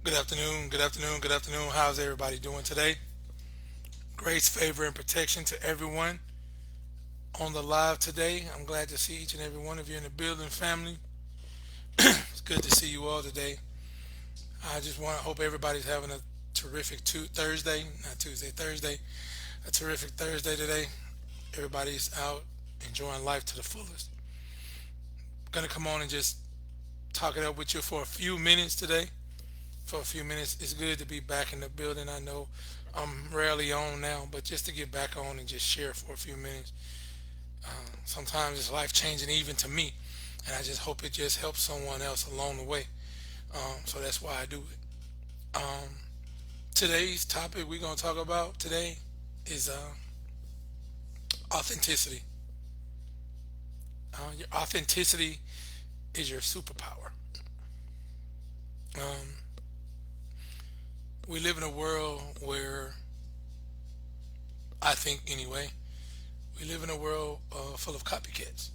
Good afternoon, good afternoon, good afternoon. How's everybody doing today? Grace, favor, and protection to everyone on the live today. I'm glad to see each and every one of you in the building, family. It's good to see you all today. I just want to hope everybody's having a terrific Thursday, not Tuesday, Thursday, a terrific Thursday today. Everybody's out enjoying life to the fullest. Gonna come on and just talk it up with you for a few minutes today. For a few minutes, it's good to be back in the building. I know I'm rarely on now, but just to get back on and just share for a few minutes. Sometimes it's life changing even to me, and I just hope it just helps someone else along the way. So that's why I do it. Today's topic we're gonna talk about today is authenticity. Your authenticity is your superpower. Um, we live in a world where I think anyway, we live in a world full of copycats,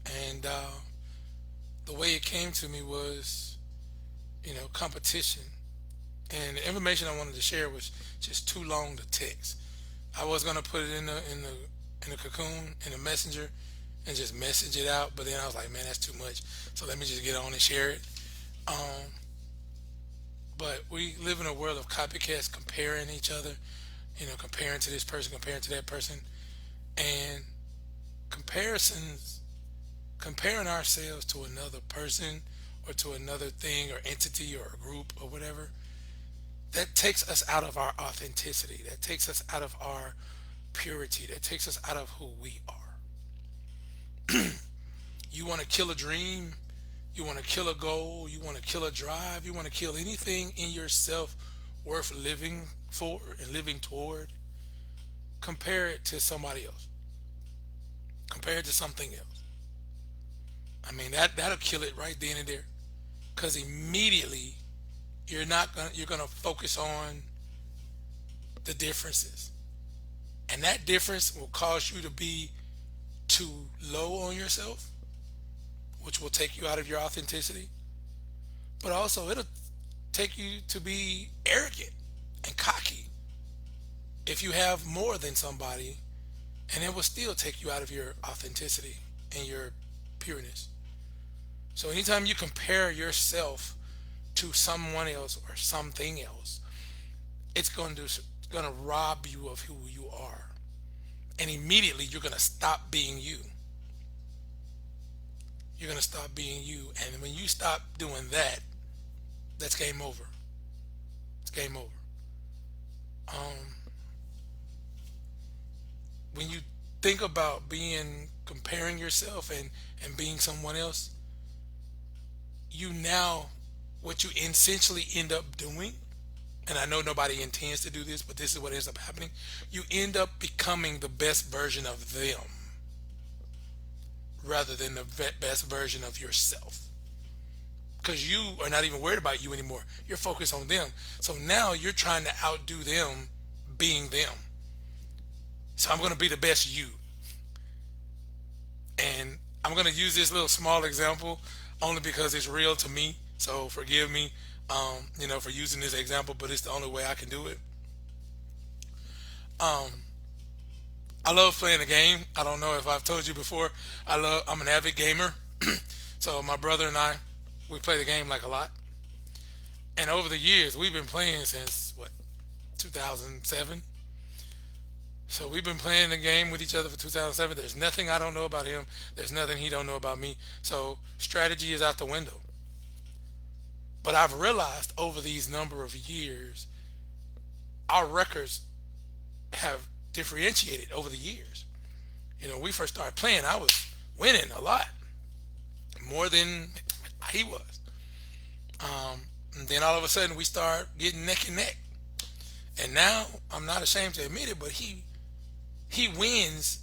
and the way it came to me was, competition. And the information I wanted to share was just too long to text. I was gonna put it in the cocoon in the messenger and just message it out, but then I was like, man, that's too much. So let me just get on and share it. Um, but we live in a world of copycats comparing each other, comparing to this person, comparing to that person, and comparisons, comparing ourselves to another person or to another thing or entity or a group or whatever, that takes us out of our authenticity. That takes us out of our purity. That takes us out of who we are. You want to kill a dream, you want to kill a goal, you want to kill a drive, you want to kill anything in yourself worth living for and living toward, compare it to somebody else. Compare it to something else. I mean that'll kill it right then and there. Because immediately you're gonna focus on the differences. And that difference will cause you to be too low on yourself, which will take you out of your authenticity. But also it'll take you to be arrogant and cocky if you have more than somebody, and it will still take you out of your authenticity and your pureness. So anytime you compare yourself to someone else or something else, it's going to rob you of who you are, and immediately you're going to stop being you. You're going to stop being you, and when you stop doing that, that's game over. It's game over. Um, when you think about being comparing yourself and being someone else, you now what you essentially end up doing, and I know nobody intends to do this, but this is what ends up happening. You end up becoming the best version of them rather than the best version of yourself. Because you are not even worried about you anymore. You're focused on them. So now you're trying to outdo them being them. So I'm going to be the best you. And I'm going to use this little small example only because it's real to me. So forgive me, for using this example, but it's the only way I can do it. Um, I love playing the game. I don't know if I've told you before. I'm an avid gamer. So my brother and I, we play the game like a lot. And over the years, we've been playing since what, 2007. So we've been playing the game with each other for 2007. There's nothing I don't know about him. There's nothing he don't know about me. So strategy is out the window. But I've realized over these number of years, our records have differentiated over the years. When we first started playing, I was winning a lot, more than he was. And then all of a sudden, we start getting neck and neck. And now I'm not ashamed to admit it, but he wins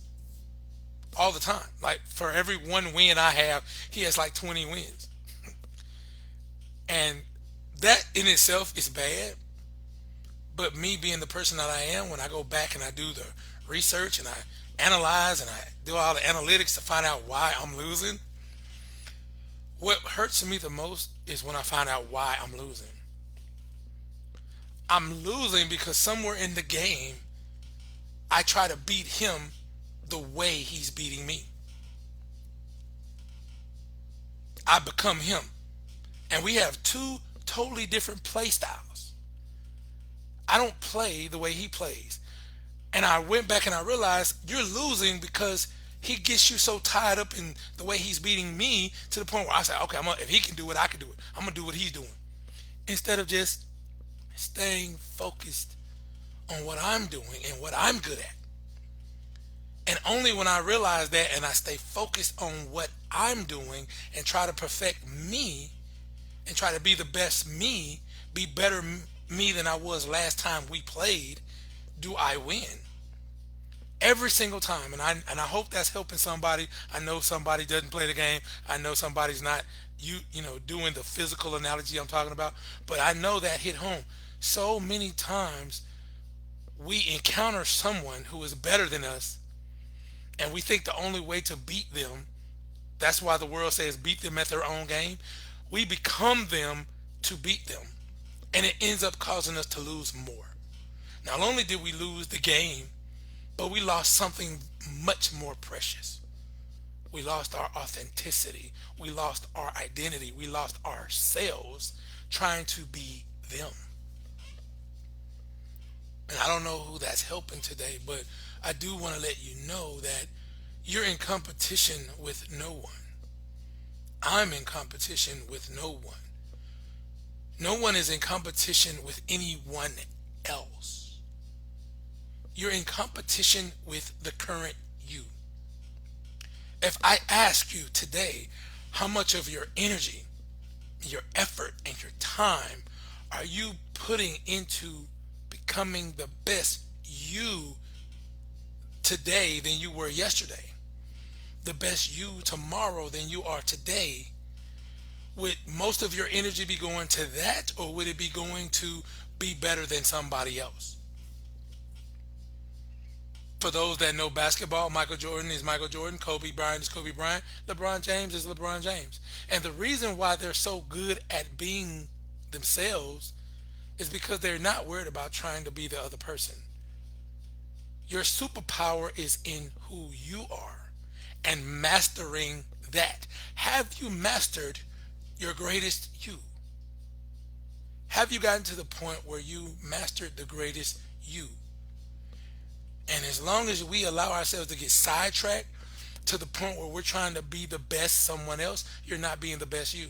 all the time. Like for every one win I have, he has like 20 wins. And that in itself is bad. But me being the person that I am, when I go back and I do the research and I analyze and I do all the analytics to find out why I'm losing, What hurts me the most is when I find out why I'm losing. I'm losing because somewhere in the game, I try to beat him the way he's beating me. I become him. And we have two totally different play styles. I don't play the way he plays. And I went back and I realized you're losing because he gets you so tied up in the way he's beating me to the point where I say, okay, if he can do it, I can do it. I'm going to do what he's doing. Instead of just staying focused on what I'm doing and what I'm good at. And only when I realize that and I stay focused on what I'm doing and try to perfect me and try to be the best me, be better me than I was last time we played, do I win. Every single time. And I hope that's helping somebody. I know somebody doesn't play the game. I know somebody's not doing the physical analogy I'm talking about, but I know that hit home. So many times we encounter someone who is better than us and we think the only way to beat them, that's why the world says beat them at their own game. We become them to beat them. And it ends up causing us to lose more. Not only did we lose the game, but we lost something much more precious. We lost our authenticity. We lost our identity. We lost ourselves trying to be them. And I don't know who that's helping today, but I do want to let you know that you're in competition with no one. I'm in competition with no one. No one is in competition with anyone else. You're in competition with the current you. If I ask you today, how much of your energy, your effort, and your time are you putting into becoming the best you today than you were yesterday? The best you tomorrow than you are today? Would most of your energy be going to that, or would it be going to be better than somebody else? For those that know basketball, Michael Jordan is Michael Jordan, Kobe Bryant is Kobe Bryant, LeBron James is LeBron James. And the reason why they're so good at being themselves is because they're not worried about trying to be the other person. Your superpower is in who you are and mastering that. Have you mastered your greatest you? Have you gotten to the point where you mastered the greatest you? And as long as we allow ourselves to get sidetracked to the point where we're trying to be the best someone else, you're not being the best you.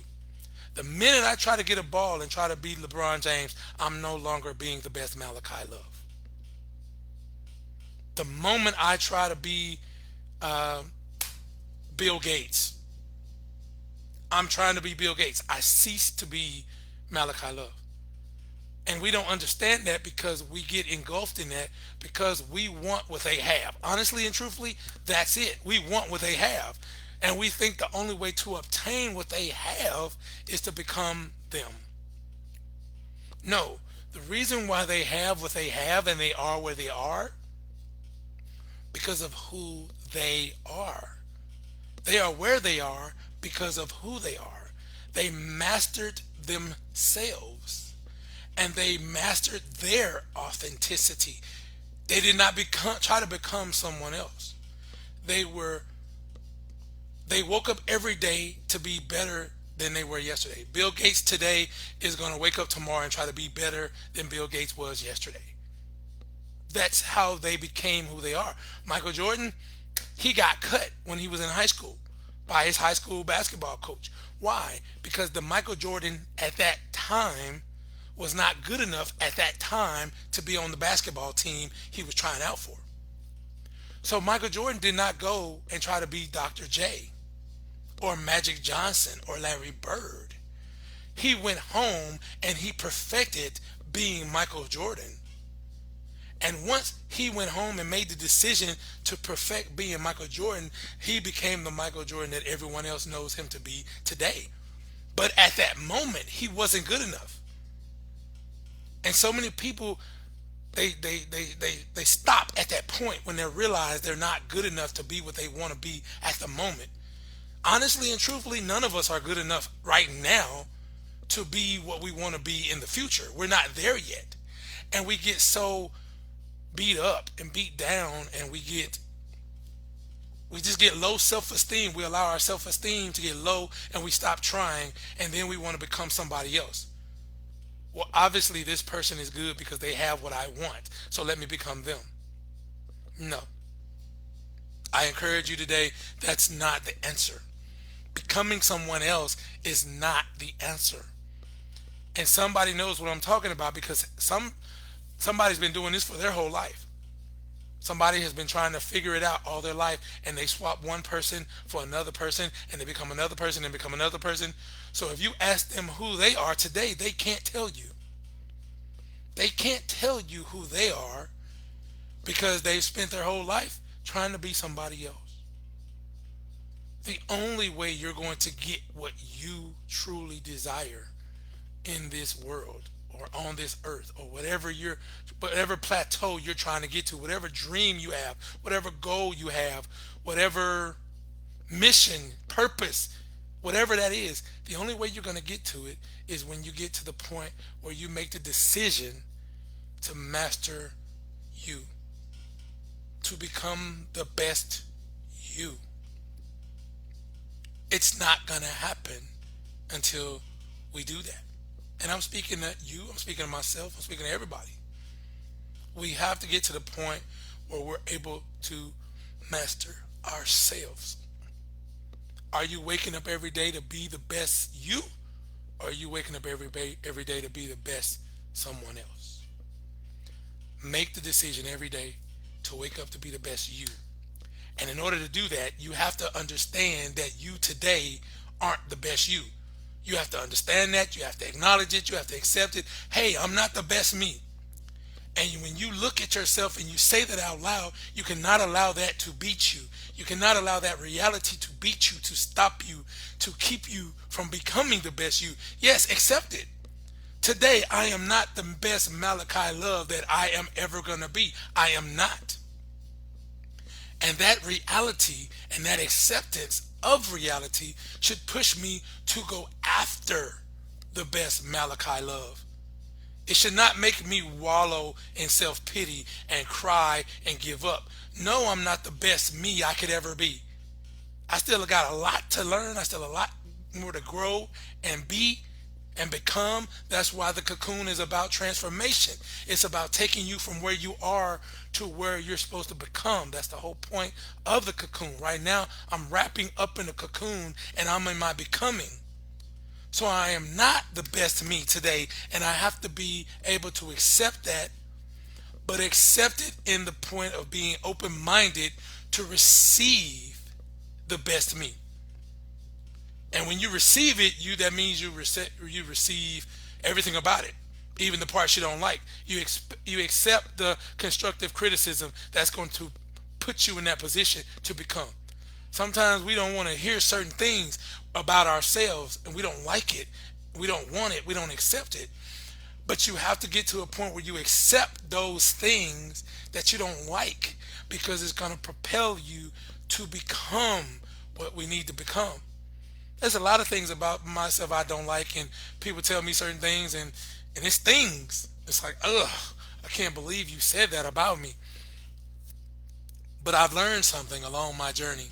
The minute I try to get a ball and try to beat LeBron James, I'm no longer being the best Malachi Love. The moment I try to be uh, Bill Gates, I'm trying to be Bill Gates. I cease to be Malachi Love. And we don't understand that because we get engulfed in that because we want what they have. Honestly and truthfully, that's it. We want what they have. And we think the only way to obtain what they have is to become them. No, the reason why they have what they have and they are where they are, because of who they are. They are where they are because of who they are. They mastered themselves and they mastered their authenticity. They did not try to become someone else. They woke up every day to be better than they were yesterday. Bill Gates today is going to wake up tomorrow and try to be better than Bill Gates was yesterday. That's how they became who they are. Michael Jordan, he got cut when he was in high school by his high school basketball coach. Why? Because the Michael Jordan at that time was not good enough at that time to be on the basketball team he was trying out for. So Michael Jordan did not go and try to be Dr. J or Magic Johnson or Larry Bird. He went home and he perfected being Michael Jordan. And once he went home and made the decision to perfect being Michael Jordan, he became the Michael Jordan that everyone else knows him to be today. But at that moment, he wasn't good enough. And so many people, they stop at that point when they realize they're not good enough to be what they want to be at the moment. Honestly and truthfully, none of us are good enough right now to be what we want to be in the future. We're not there yet. And we get so beat up and beat down, and we just get low self-esteem. We allow our self-esteem to get low, and we stop trying, and then we want to become somebody else. Well, obviously this person is good because they have what I want, so let me become them. No. I encourage you today, that's not the answer. Becoming someone else is not the answer. And somebody knows what I'm talking about, because somebody's been doing this for their whole life. Somebody has been trying to figure it out all their life, and they swap one person for another person, and they become another person and become another person. So if you ask them who they are today, they can't tell you. They can't tell you who they are because they've spent their whole life trying to be somebody else. The only way you're going to get what you truly desire in this world or on this earth, or whatever plateau you're trying to get to, whatever dream you have, whatever goal you have, whatever mission, purpose, whatever that is, the only way you're going to get to it is when you get to the point where you make the decision to master you, to become the best you. It's not going to happen until we do that. And I'm speaking to you, I'm speaking to myself, I'm speaking to everybody. We have to get to the point where we're able to master ourselves. Are you waking up every day to be the best you? Or are you waking up every day to be the best someone else? Make the decision every day to wake up to be the best you. And in order to do that, you have to understand that you today aren't the best you. You have to understand that. You have to acknowledge it. You have to accept it. Hey, I'm not the best me. And when you look at yourself and you say that out loud, you cannot allow that to beat you. You cannot allow that reality to beat you, to stop you, to keep you from becoming the best you. Yes, accept it. Today, I am not the best Malachi Love that I am ever going to be. I am not. And that reality and that acceptance of reality should push me to go after the best Malachi Love. It should not make me wallow in self-pity and cry and give up. No, I'm not the best me I could ever be. I still got a lot to learn. I still a lot more to grow and be and become. That's why the cocoon is about transformation. It's about taking you from where you are to where you're supposed to become. That's the whole point of the cocoon. Right now, I'm wrapping up in the cocoon and I'm in my becoming. So I am not the best me today, and I have to be able to accept that, but accept it in the point of being open-minded to receive the best me. And when you receive it, that means you receive everything about it, even the parts you don't like. You accept the constructive criticism that's going to put you in that position to become. Sometimes we don't want to hear certain things about ourselves, and we don't like it. We don't want it. We don't accept it. But you have to get to a point where you accept those things that you don't like, because it's going to propel you to become what we need to become. There's a lot of things about myself I don't like, and people tell me certain things, and it's things. It's like, ugh, I can't believe you said that about me. But I've learned something along my journey.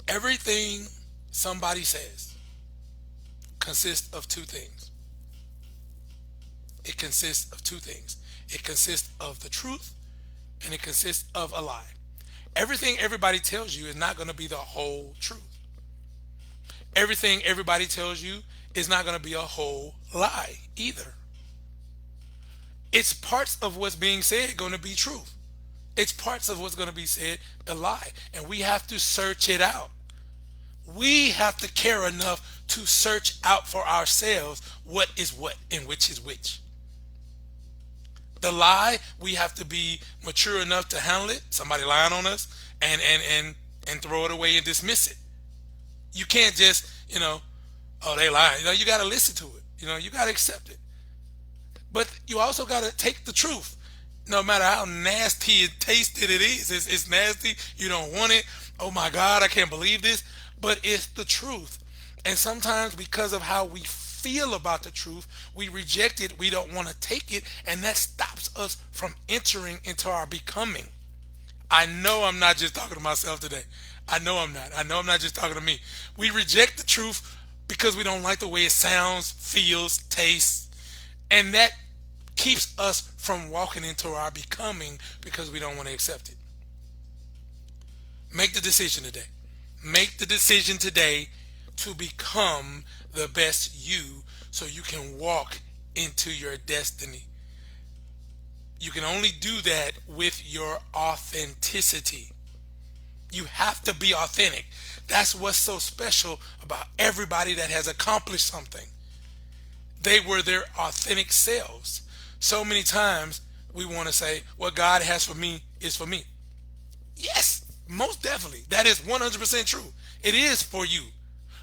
Everything somebody says consists of two things. It consists of two things. It consists of the truth, and it consists of a lie. Everything everybody tells you is not going to be the whole truth. Everything everybody tells you is not going to be a whole lie either. It's parts of what's being said going to be truth. It's parts of what's going to be said a lie. And we have to search it out. We have to care enough to search out for ourselves what is what and which is which. The lie, we have to be mature enough to handle it. Somebody lying on us, and throw it away and dismiss it. You can't just, oh, they lying. You got to listen to it. You got to accept it. But you also got to take the truth. No matter how nasty and tasted it is, it's nasty. You don't want it. Oh my God, I can't believe this. but it's the truth. And sometimes because of how we feel about the truth, we reject it, we don't want to take it, and that stops us from entering into our becoming. I know I'm not just talking to myself today. I know I'm not. I know I'm not just talking to me. We reject the truth because we don't like the way it sounds, feels, tastes, and that keeps us from walking into our becoming because we don't want to accept it. Make the decision today. Make the decision today to become the best you so you can walk into your destiny. You can only do that with your authenticity. You have to be authentic. That's what's so special about everybody that has accomplished something. They were their authentic selves. So many times we want to say, what God has for me is for me. Yes, most definitely. That is 100% true. It is for you.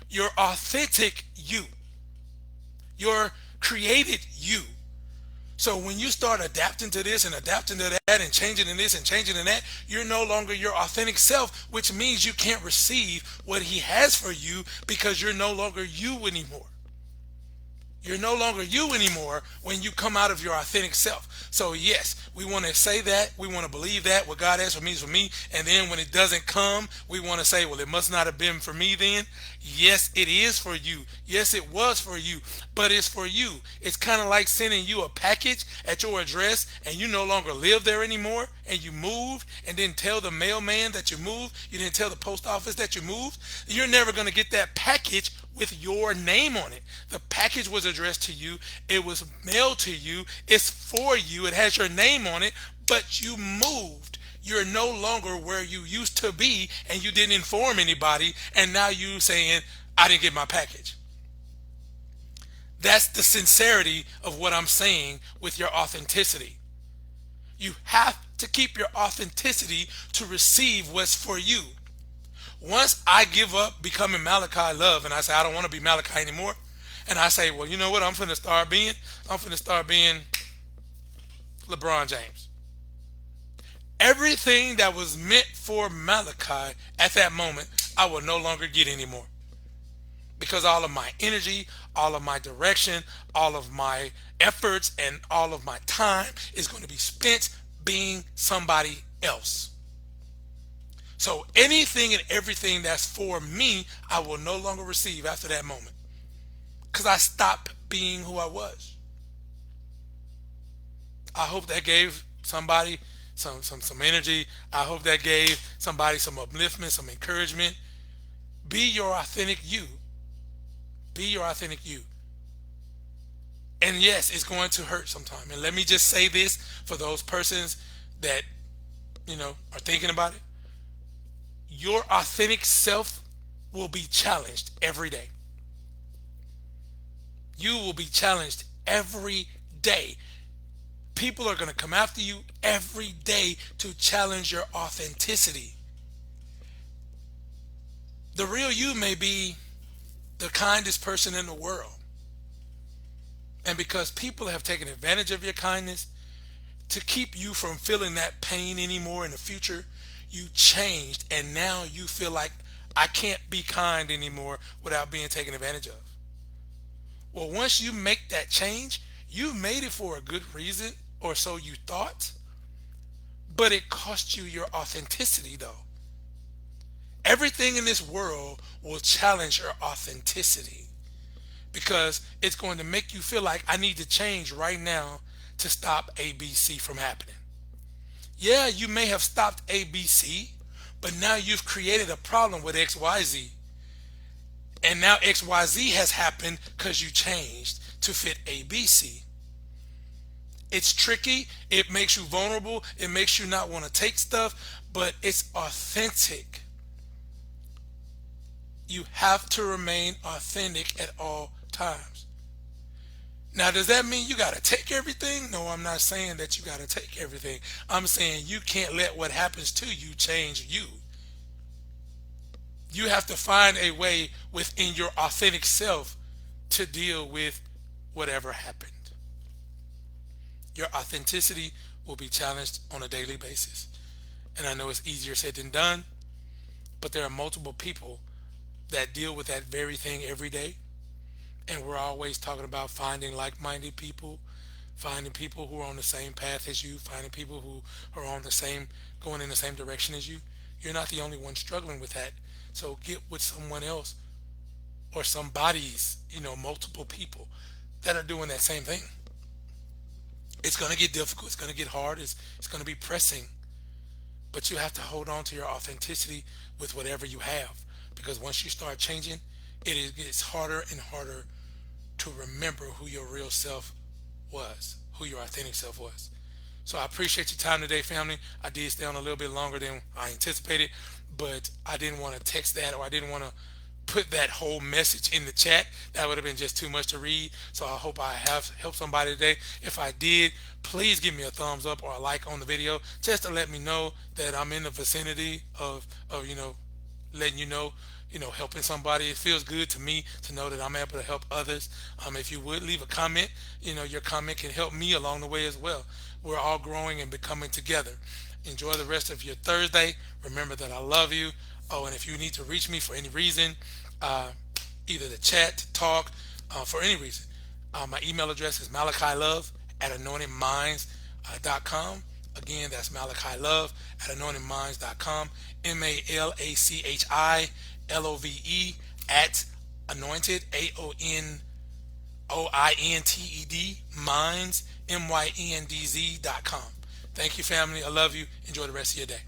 Your authentic you. Your created you. So when you start adapting to this and adapting to that and changing in this and changing in that, you're no longer your authentic self, which means you can't receive what he has for you because you're no longer you anymore. You're no longer you anymore when you come out of your authentic self. So yes, we want to say that, we want to believe that what God has for me is for me, and then when it doesn't come, we want to say, well, it must not have been for me then. Yes, it is for you. Yes, it was for you, but it's for you. It's kind of like sending you a package at your address and you no longer live there anymore and you moved and didn't tell the mailman that you moved. You didn't tell the post office that you moved. You're never going to get that package with your name on it. The package was addressed to you. It was mailed to you. It's for you. It has your name on it, but you moved. You're no longer where you used to be and you didn't inform anybody. And now you saying, I didn't get my package. That's the sincerity of what I'm saying with your authenticity. You have to keep your authenticity to receive what's for you. Once I give up becoming Malachi Love and I say I don't want to be Malachi anymore, and I say, well, you know what I'm finna start being? I'm finna start being LeBron James. Everything that was meant for Malachi at that moment, I will no longer get anymore. Because all of my energy, all of my direction, all of my efforts, and all of my time is going to be spent being somebody else. So anything and everything that's for me, I will no longer receive after that moment. Because I stopped being who I was. I hope that gave somebody some energy. I hope that gave somebody some upliftment, some encouragement. Be your authentic you. Be your authentic you. And yes, it's going to hurt sometimes. And let me just say this for those persons that, are thinking about it. Your authentic self will be challenged every day. You will be challenged every day. People are going to come after you every day to challenge your authenticity. The real you may be the kindest person in the world. And because people have taken advantage of your kindness to keep you from feeling that pain anymore in the future, you changed and now you feel like I can't be kind anymore without being taken advantage of. Well, once you make that change, you made it for a good reason, or so you thought, but it cost you your authenticity though. Everything in this world will challenge your authenticity because it's going to make you feel like I need to change right now to stop ABC from happening. Yeah, you may have stopped ABC, but now you've created a problem with XYZ. And now XYZ has happened because you changed to fit ABC. It's tricky. It makes you vulnerable. It makes you not want to take stuff, but it's authentic. You have to remain authentic at all times. Now, does that mean you got to take everything? No, I'm not saying that you got to take everything. I'm saying you can't let what happens to you change you. You have to find a way within your authentic self to deal with whatever happened. Your authenticity will be challenged on a daily basis. And I know it's easier said than done, but there are multiple people that deal with that very thing every day. And we're always talking about finding like-minded people, finding people who are on the same path as you, finding people who are on the same, going in the same direction as you. You're not the only one struggling with that. So get with someone else or some bodies, multiple people that are doing that same thing. It's going to get difficult. It's going to get hard. It's going to be pressing. But you have to hold on to your authenticity with whatever you have. Because once you start changing, gets harder and harder to remember who your real self was, who your authentic self was. So I appreciate your time today, family. I did stay on a little bit longer than I anticipated, but I didn't want to text that, or I didn't want to put that whole message in the chat. That would have been just too much to read. So I hope I have helped somebody today. If I did, please give me a thumbs up or a like on the video, just to let me know that I'm in the vicinity of letting helping somebody. It feels good to me to know that I'm able to help others. If you would leave a comment, your comment can help me along the way as well. We're all growing and becoming together. Enjoy the rest of your Thursday. Remember that I love you. Oh, and if you need to reach me for any reason, uh, either to chat, to talk, for any reason, my email address is malachilove at anointedminds.com. Again, that's malachilove at anointedminds.com. MALACHILOVE at anointed, AONOINTED, minds, MYNDZ.com. Thank you, family. I love you. Enjoy the rest of your day.